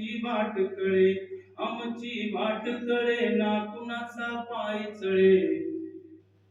आमची वाट कळे, आमची वाट कळे ना कुणाचा पाय चळे.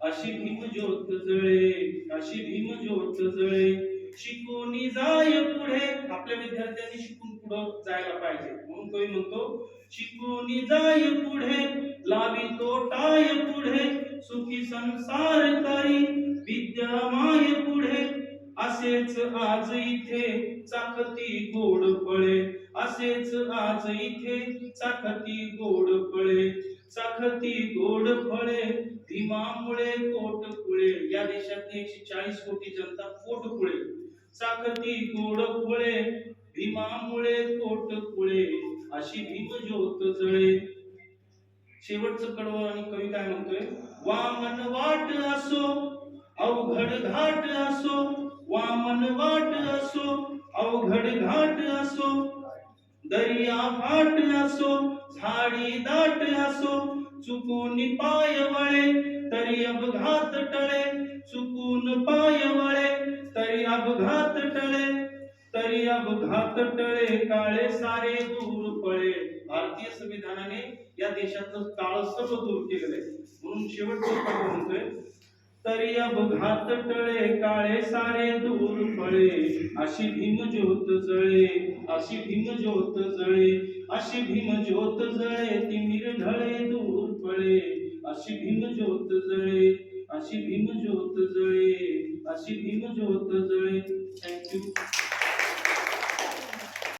अशी भीमज्योत जळे, अशी भीमज्योत जळे. शिकून जाय पुढे, आपल्या विद्यार्थ्यांनी शिकून पुढे जायला पाहिजे. म्हणून कवी म्हणतो, शिकून जाय पुढे, लावी तो टाय पुढे, सुखी संसार करी विद्या माय पुढे. असेच आज इथे चाखती गोड फळे, असेच आज इथे चाखती गोड फळे. चाखती गोड फळे भीमामुळे पोटकुळे. या देशातली 140 कोटी जनता पोटकुळे. चाखती गोड फळे भीमामुळे पोटकुळे, अशी भीमज्योत जळे. शेवटचं कडवं आणि कवी काय म्हणतोय, वामन वाट असो अवघड घाट असो, वामन वाट असो अवघड घाट असो, दर्या फाट असो झाडी दाट असो, चुकून पाय वळे तरी अपघात टळे. चुकून पाय वळे तरी अपघात टळे, तरी अपघात टळे. काळे सारे दूर पळे. भारतीय संविधानाने या देशातलं काळ सर्व दूर केलेलं आहे. म्हणून शेवटचं काय म्हणतोय, तरी अपघात टळे काळे सारे दूर पळे. अशी भीमज्योत जळे, अशी भीमज्योत जळे, अशी भीमज्योत जळे. तिमिर ढळे दूर पळे, अशी भीमज्योत जळे, अशी भीमज्योत जळे, अशी भीमज्योत जळे. थँक्यू.